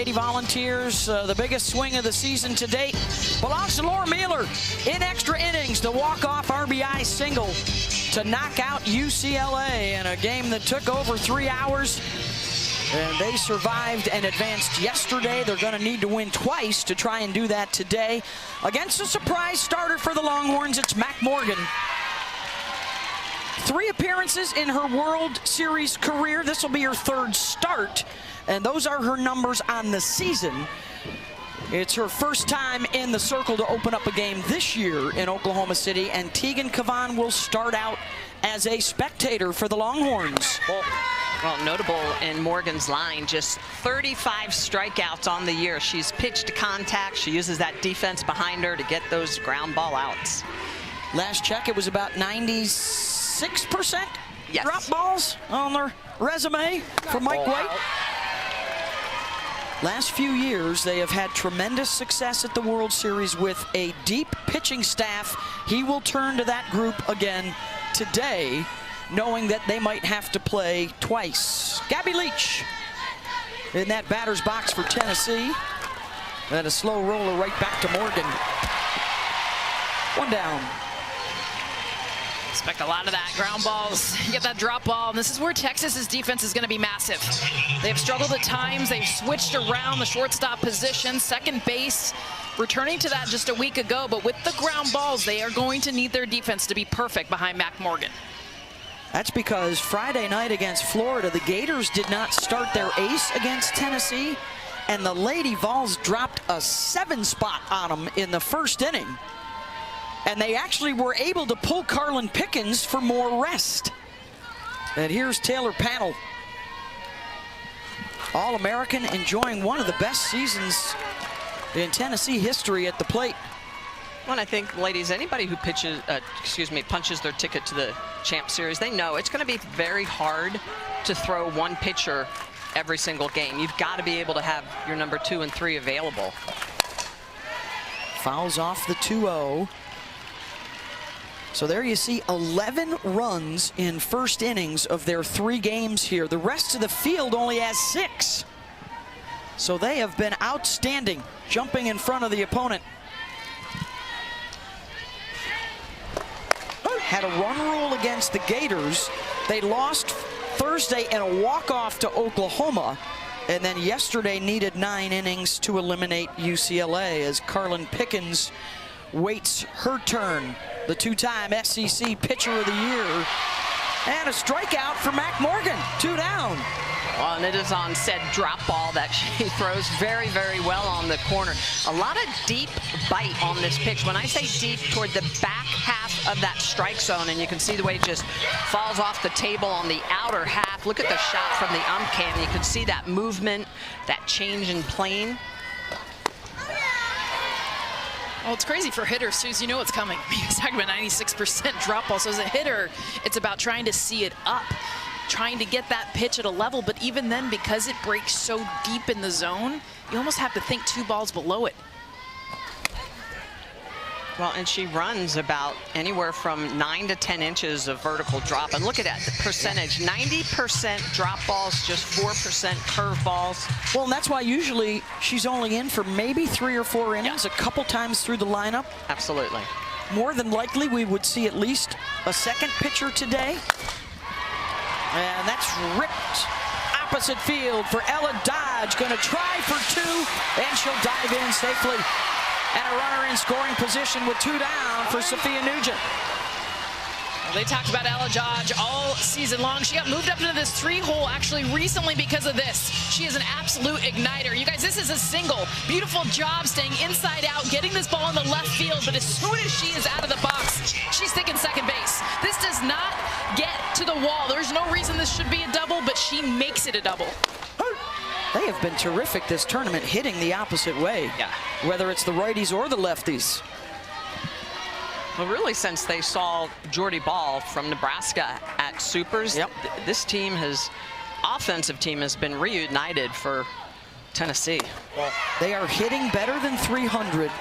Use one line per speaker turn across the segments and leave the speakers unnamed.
Lady Volunteers. The biggest swing of the season to date belongs to Laura Mueller in extra innings. The walk-off RBI single to knock out UCLA in a game that took over 3 hours. And they survived and advanced yesterday. They're going to need to win twice to try and do that today. Against a surprise starter for the Longhorns, it's Mac Morgan. 3 appearances in her World Series career. This will be her 3rd start, and those are her numbers on the season. It's her first time in the circle to open up a game this year in Oklahoma City, and Tegan Cavan will start out as a spectator for the Longhorns.
Well, notable in Morgan's line, just 35 strikeouts on the year. She's pitched to contact. She uses that defense behind her to get those ground ball outs.
Last check, it was about 96% drop balls on their resume for Mike White. Last few years, they have had tremendous success at the World Series with a deep pitching staff. He will turn to that group again today, knowing that they might have to play twice. Gabby Leach in that batter's box for Tennessee. And a slow roller right back to Morgan. 1 down.
Expect a lot of that ground balls. You get that drop ball, and this is where Texas's defense is going to be massive. They've struggled at times. They've switched around the shortstop position, second base, returning to that just a week ago. But with the ground balls, they are going to need their defense to be perfect behind Mac Morgan.
That's because Friday night against Florida, the Gators did not start their ace against Tennessee, and the Lady Vols dropped a 7 spot on them in the first inning. And they actually were able to pull Carlin Pickens for more rest. And here's Taylor Pannell. All-American, enjoying one of the best seasons in Tennessee history at the plate.
Well, I think, ladies, anybody who punches their ticket to the Champ Series, they know it's going to be very hard to throw one pitcher every single game. You've got to be able to have your number 2 and 3 available.
Fouls off the 2-0. So there you see 11 runs in first innings of their 3 games here. The rest of the field only has 6. So they have been outstanding, jumping in front of the opponent. Had a run rule against the Gators. They lost Thursday in a walk-off to Oklahoma, and then yesterday needed 9 innings to eliminate UCLA as Carlin Pickens waits her turn. The 2-time SEC Pitcher of the Year. And a strikeout for Mac Morgan. 2 down.
Well, and it is on said drop ball that she throws very, very well on the corner. A lot of deep bite on this pitch. When I say deep, toward the back half of that strike zone, and you can see the way it just falls off the table on the outer half. Look at the shot from the cam. You can see that movement, that change in plane.
Well, it's crazy for hitters, Suze. You know what's coming. He was talking about 96% drop ball. So as a hitter, it's about trying to see it up, trying to get that pitch at a level. But even then, because it breaks so deep in the zone, you almost have to think 2 balls below it.
Well, and she runs about anywhere from 9 to 10 inches of vertical drop. And look at that, the percentage, 90% drop balls, just 4% curve balls.
Well, and that's why usually she's only in for maybe 3 or 4 innings, a couple times through the lineup.
Absolutely.
More than likely, we would see at least a second pitcher today. And that's ripped opposite field for Ella Dodge. Going to try for 2, and she'll dive in safely. And a runner in scoring position with 2 down for Sophia Nugent.
Well, they talked about Ella Dodge all season long. She got moved up into this 3-hole actually recently because of this. She is an absolute igniter. You guys, this is a single. Beautiful job staying inside out, getting this ball in the left field. But as soon as she is out of the box, she's thinking second base. This does not get to the wall. There's no reason this should be a double, but she makes it a double.
They have been terrific this tournament, hitting the opposite way, whether it's the righties or the lefties.
Well, really, since they saw Jordy Ball from Nebraska at Supers, this team offensive team has been reunited for Tennessee.
Well, they are hitting better than 300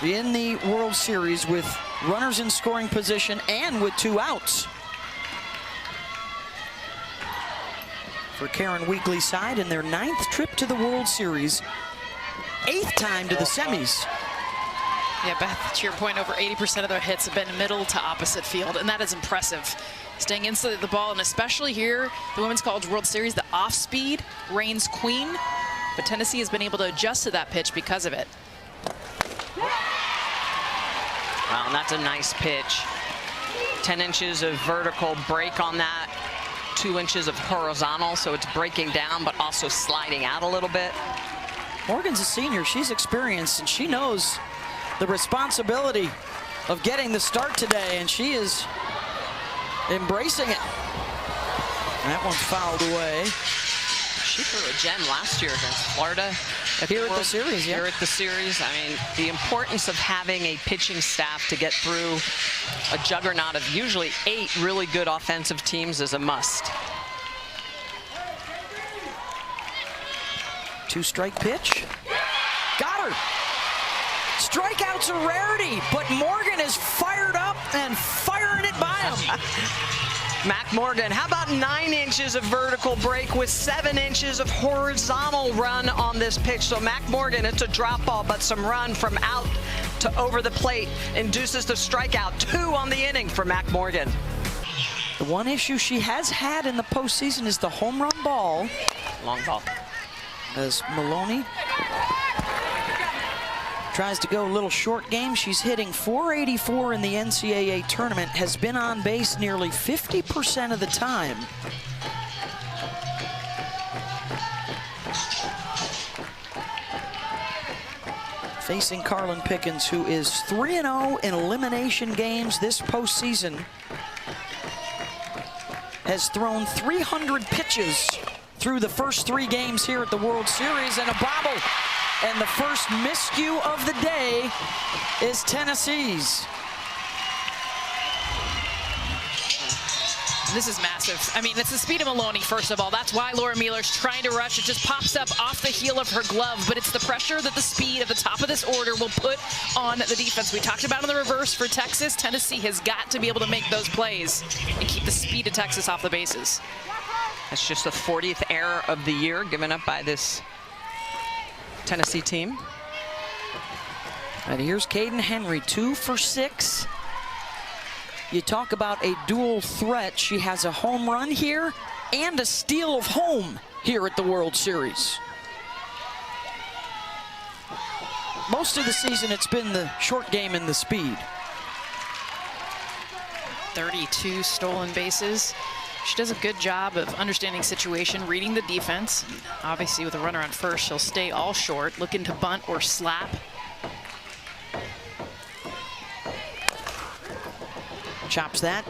in the World Series with runners in scoring position and with 2 outs. for Karen Weekly's side in their 9th trip to the World Series, 8th time to the semis.
Yeah, Beth, to your point, over 80% of their hits have been middle to opposite field, and that is impressive. Staying inside the ball, and especially here, the Women's College World Series, the off-speed reigns queen, but Tennessee has been able to adjust to that pitch because of it.
Wow, and that's a nice pitch. 10 inches of vertical break on that, 2 inches of horizontal, so it's breaking down but also sliding out a little bit.
Morgan's a senior. She's experienced, and she knows the responsibility of getting the start today, and she is embracing it. That one's fouled away.
She threw a gem last year against Florida.
Here at the series, yeah.
Here at the series. I mean, the importance of having a pitching staff to get through a juggernaut of usually 8 really good offensive teams is a must.
2-strike pitch. Got her. Strikeout's a rarity, but Morgan is fired up and firing it by him.
Mac Morgan, how about 9 inches of vertical break with 7 inches of horizontal run on this pitch? So Mac Morgan, it's a drop ball, but some run from out to over the plate induces the strikeout. 2 on the inning for Mac Morgan.
The one issue she has had in the postseason is the home run ball.
Long ball.
As Maloney tries to go a little short game. She's hitting .484 in the NCAA tournament, has been on base nearly 50% of the time. Facing Carlin Pickens, who is 3-0 in elimination games this postseason. Has thrown 300 pitches through the first 3 games here at the World Series, and a bobble. And the first miscue of the day is Tennessee's.
This is massive. I mean, it's the speed of Maloney, first of all. That's why Laura Mueller's trying to rush. It just pops up off the heel of her glove, but it's the pressure that the speed at the top of this order will put on the defense. We talked about in the reverse for Texas. Tennessee has got to be able to make those plays and keep the speed of Texas off the bases.
That's just the 40th error of the year given up by this Tennessee team.
And here's Caden Henry, 2 for 6. You talk about a dual threat. She has a home run here and a steal of home here at the World Series. Most of the season, it's been the short game and the speed.
32 stolen bases. She does a good job of understanding situation, reading the defense. Obviously, with a runner on first, she'll stay all short, looking to bunt or slap.
Chops that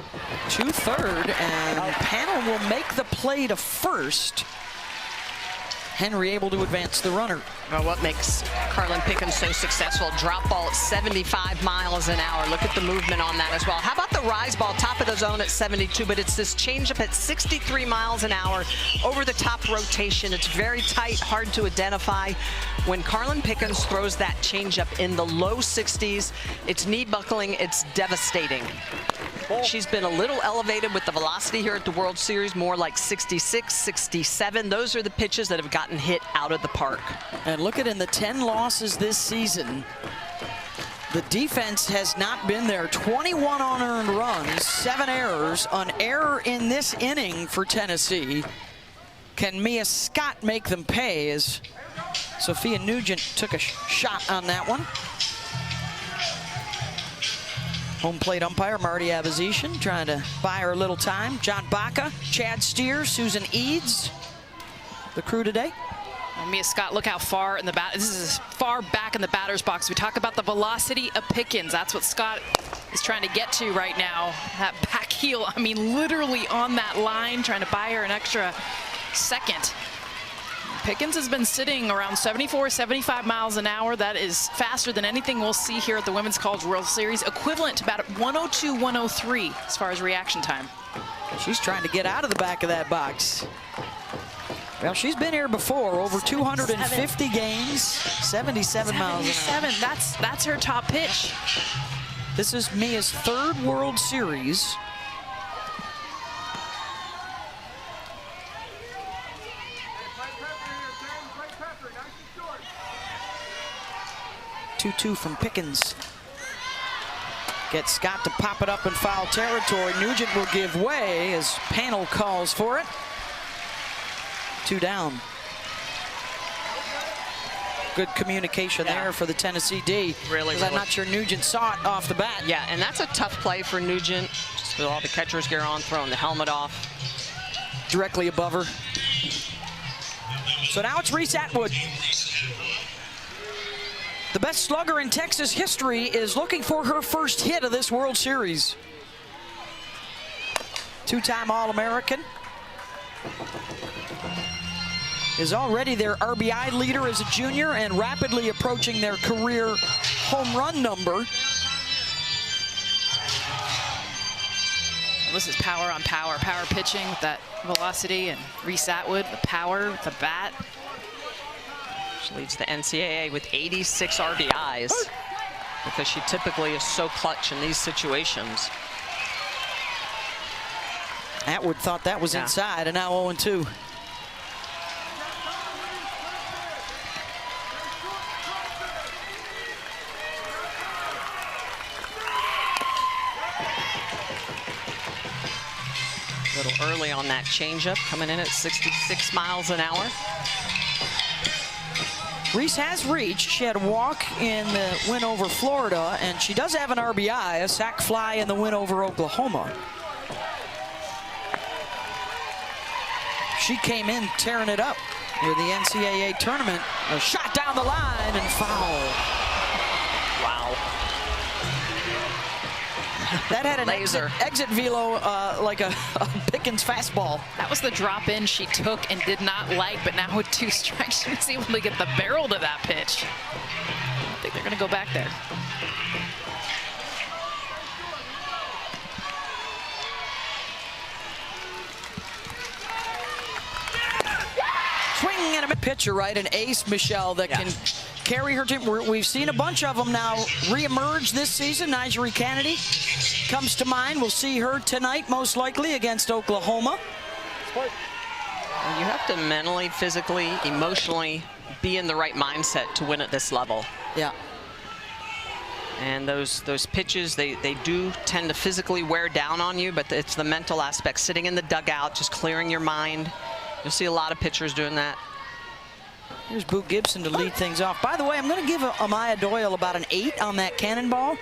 to third, and Panel will make the play to first. Henry able to advance the runner.
Well, what makes Carlin Pickens so successful? Drop ball at 75 miles an hour. Look at the movement on that as well. How about the rise ball, top of the zone at 72, but it's this changeup at 63 miles an hour over the top rotation. It's very tight, hard to identify. When Carlin Pickens throws that changeup in the low 60s, it's knee buckling, it's devastating. She's been a little elevated with the velocity here at the World Series, more like 66, 67. Those are the pitches that have gotten hit out of the park.
And look at in the 10 losses this season, the defense has not been there. 21 unearned runs, 7 errors. An error in this inning for Tennessee. Can Mia Scott make them pay, as Sophia Nugent took a shot on that one. Home plate umpire Marty Avazishan trying to buy her a little time. John Baca, Chad Steer, Susan Eads, the crew today.
Well, Mia Scott, look how far in the bat. This is as far back in the batter's box. We talk about the velocity of Pickens. That's what Scott is trying to get to right now. That back heel, I mean, literally on that line, trying to buy her an extra second. Pickens has been sitting around 74, 75 miles an hour. That is faster than anything we'll see here at the Women's College World Series, equivalent to about 102, 103 as far as reaction time.
She's trying to get out of the back of that box. Well, she's been here before, over 250 games, 77 miles an hour.
That's her top pitch.
This is Mia's 3rd World Series. 2-2 from Pickens. Gets Scott to pop it up in foul territory. Nugent will give way as panel calls for it. 2 down. Good communication there for the Tennessee D.
Really.
I'm not sure Nugent saw it off the bat.
Yeah, and that's a tough play for Nugent. Just with all the catcher's gear on, throwing the helmet off.
Directly above her. So now it's Reese Atwood. The best slugger in Texas history is looking for her first hit of this World Series. 2-time All-American. Is already their RBI leader as a junior and rapidly approaching their career home run number.
This is power on power. Power pitching with that velocity, and Reese Atwood, the power with the bat.
She leads the NCAA with 86 RBIs because she typically is so clutch in these situations.
Atwood thought that was inside, and now 0-2.
A little early on that changeup, coming in at 66 miles an hour.
Reese has reached. She had a walk in the win over Florida, and she does have an RBI, a sac fly in the win over Oklahoma. She came in tearing it up near the NCAA tournament. A shot down the line and foul.
Wow.
That had an exit velo like a Pickens fastball.
That was the drop in she took and did not like, but now with 2 strikes, she was able to get the barrel to that pitch. I think they're going to go back there.
Swinging at a pitcher, right? An ace, Michelle, that can carry her team. We've seen a bunch of them now reemerge this season. Nigeri Kennedy comes to mind. We'll see her tonight, most likely, against Oklahoma.
You have to mentally, physically, emotionally be in the right mindset to win at this level.
Yeah.
And those pitches, they do tend to physically wear down on you, but it's the mental aspect, sitting in the dugout, just clearing your mind. You'll see a lot of pitchers doing that.
Here's Boo Gibson to lead things off. By the way, I'm going to give Amaya Doyle about an 8 on that cannonball.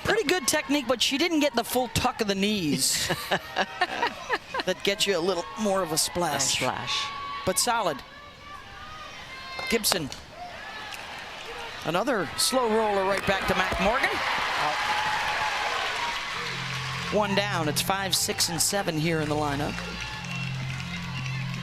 Pretty good technique, but she didn't get the full tuck of the knees. That gets you a little more of a splash. But solid. Gibson. Another slow roller right back to Mac Morgan. 1 down. It's 5, 6, and 7 here in the lineup.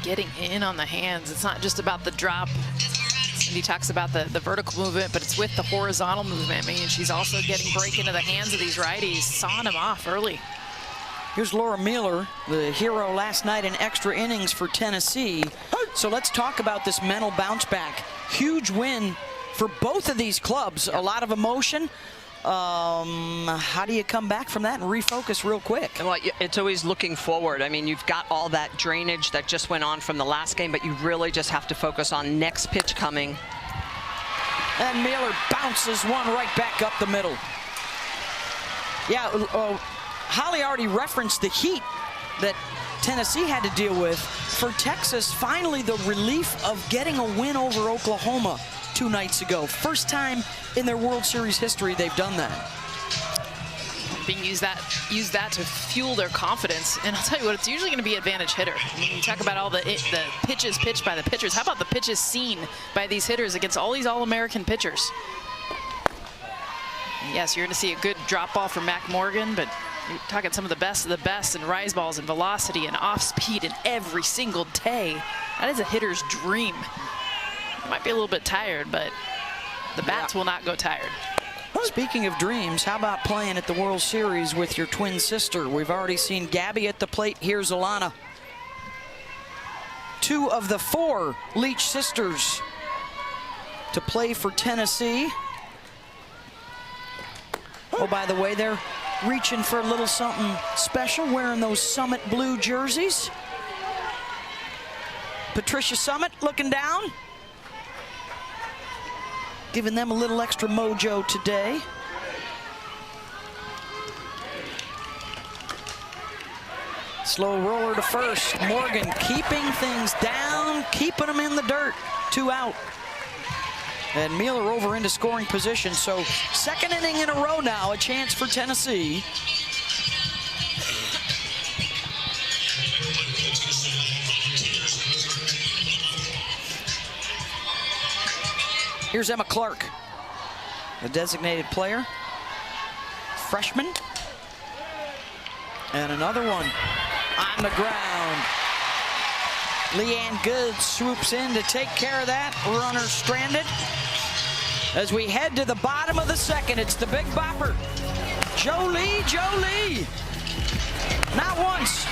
Getting in on the hands. It's not just about the drop. Cindy talks about the vertical movement, but it's with the horizontal movement. I mean, she's also getting break into the hands of these righties, sawing them off early.
Here's Laura Mueller, the hero last night in extra innings for Tennessee. So let's talk about this mental bounce back. Huge win for both of these clubs. A lot of emotion. How do you come back from that and refocus real quick?
Well, it's always looking forward. I mean, you've got all that drainage that just went on from the last game, but you really just have to focus on next pitch coming.
And Mueller bounces one right back up the middle. Yeah, Holly already referenced the heat that Tennessee had to deal with. For Texas, finally the relief of getting a win over Oklahoma 2 nights ago. First time in their World Series history they've done that.
Being use that to fuel their confidence. And I'll tell you what, it's usually going to be advantage hitter. I mean, you talk about all the pitches pitched by the pitchers. How about the pitches seen by these hitters against all these All-American pitchers? And yes, you're going to see a good drop ball from Mac Morgan, but you're talking some of the best and rise balls and velocity and off speed in every single day. That is a hitter's dream. Might be a little bit tired, but the bats will not go tired.
Speaking of dreams, how about playing at the World Series with your twin sister? We've already seen Gabby at the plate. Here's Alana. 2 of the 4 Leach sisters to play for Tennessee. Oh, by the way, they're reaching for a little something special, wearing those Summit blue jerseys. Patricia Summit looking down. giving them a little extra mojo today. Slow roller to first. Morgan keeping things down, keeping them in the dirt. 2 out. And Mueller over into scoring position. So second inning in a row now, a chance for Tennessee. Here's Emma Clark, the designated player. Freshman. And another one on the ground. Leanne Good swoops in to take care of that. Runner stranded. As we head to the bottom of the second, it's the big bopper. Jolie. Not once,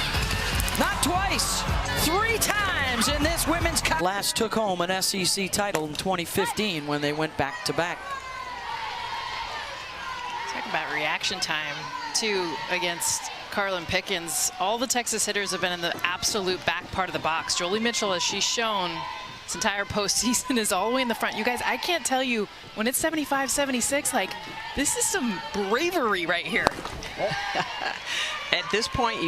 not twice, 3 times in this women's cup. Last took home an SEC title in 2015 when they went back-to-back.
Talk about reaction time, too, against Carlin Pickens. All the Texas hitters have been in the absolute back part of the box. Jolie Mitchell, as she's shown this entire postseason, is all the way in the front. You guys, I can't tell you, when it's 75-76, like, this is some bravery right here.
At this point,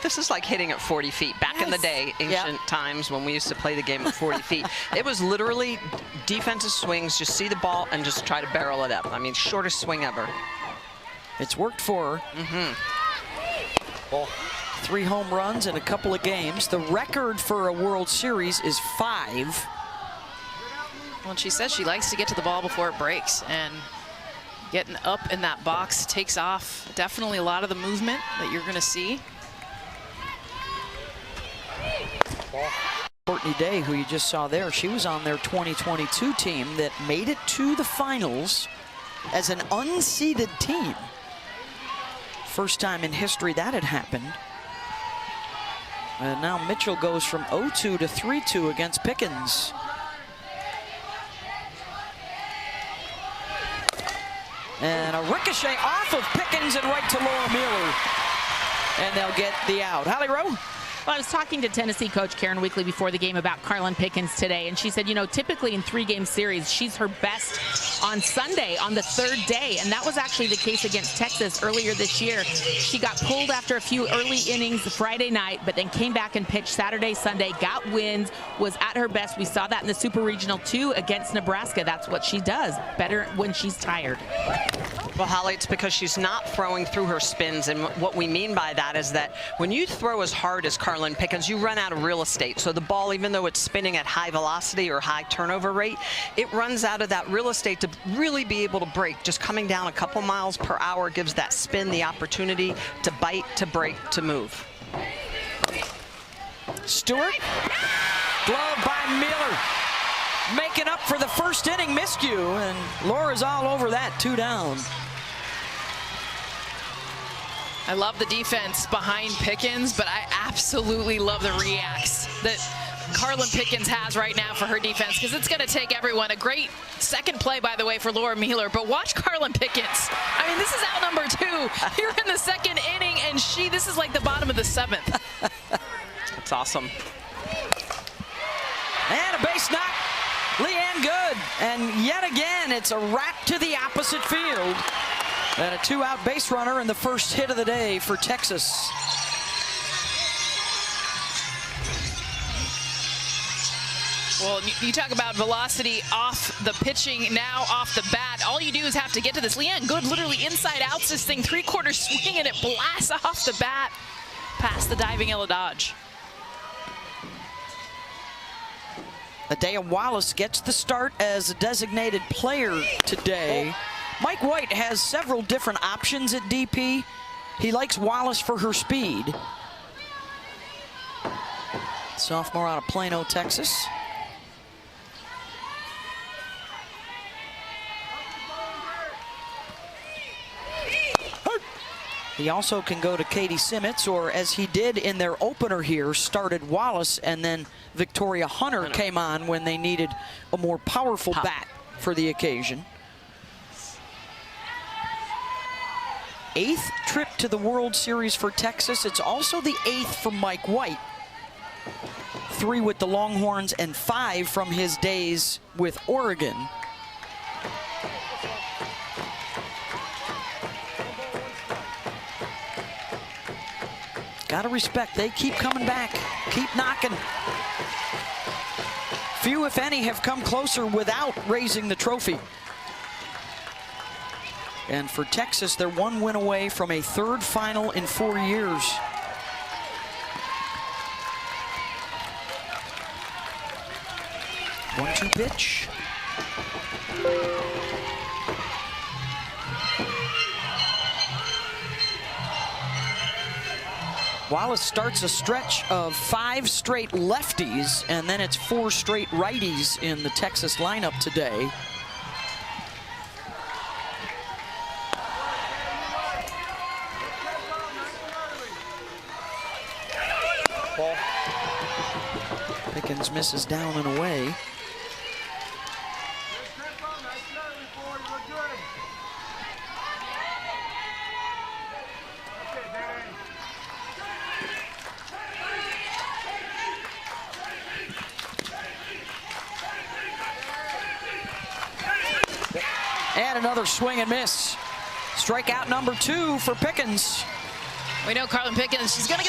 this is like hitting at 40 feet. Back in the day, ancient times when we used to play the game at 40 feet, it was literally defensive swings, just see the ball and just try to barrel it up. I mean, shortest swing ever.
It's worked for her. 3 home runs in a couple of games. The record for a World Series is 5.
Well, she says she likes to get to the ball before it breaks, and getting up in that box takes off definitely a lot of the movement that you're going to see.
Courtney Day, who you just saw there, she was on their 2022 team that made it to the finals as an unseeded team. First time in history that had happened. And now Mitchell goes from 0-2 to 3-2 against Pickens. And a ricochet off of Pickens and right to Laura Mueller. And they'll get the out. Hallie Rowe?
Well, I was talking to Tennessee coach Karen Weekly before the game about Carlin Pickens today, and she said, you know, typically in 3-game series, she's her best on Sunday, on the 3rd day, and that was actually the case against Texas earlier this year. She got pulled after a few early innings Friday night, but then came back and pitched Saturday, Sunday, got wins, was at her best. We saw that in the Super Regional 2 against Nebraska. That's what she does, better when she's tired.
Well, Holly, it's because she's not throwing through her spins, and what we mean by that is that when you throw as hard as Carlin Pickens, you run out of real estate. So the ball, even though it's spinning at high velocity or high turnover rate, it runs out of that real estate to really be able to break. Just coming down a couple miles per hour gives that spin the opportunity to bite, to break, to move.
Stewart, glove by Miller. Making up for the first inning miscue, and Laura's all over that, 2 down.
I love the defense behind Pickens, but I absolutely love the reacts that Carlin Pickens has right now for her defense, because it's going to take everyone. A great second play, by the way, for Laura Mueller, but watch Carlin Pickens. I mean, this is out number 2 here in the 2nd inning, and this is like the bottom of the 7th.
It's awesome.
And a base knock, Leanne Good. And yet again, it's a wrap to the opposite field. And a 2-out base runner and the first hit of the day for Texas.
Well, you talk about velocity off the pitching, now off the bat. All you do is have to get to this. Leanne Good literally inside outs this thing, 3/4 swing, and it blasts off the bat past the diving Ella Dodge.
Adea Wallace gets the start as a designated player today. Mike White has several different options at DP. He likes Wallace for her speed. Sophomore out of Plano, Texas. He also can go to Katie Simmons, or as he did in their opener here, started Wallace, and then Victoria Hunter came on when they needed a more powerful bat for the occasion. 8th trip to the World Series for Texas. It's also the 8th for Mike White. 3 with the Longhorns and 5 from his days with Oregon. Gotta respect, they keep coming back, keep knocking. Few, if any, have come closer without raising the trophy. And for Texas, they're one win away from a third final in 4 years. One-two pitch. Wallace starts a stretch of 5 straight lefties, and then it's 4 straight righties in the Texas lineup today. Pickens misses down and away. And another swing and miss. Strikeout number 2 for Pickens.
We know Carlin Pickens, she's going to get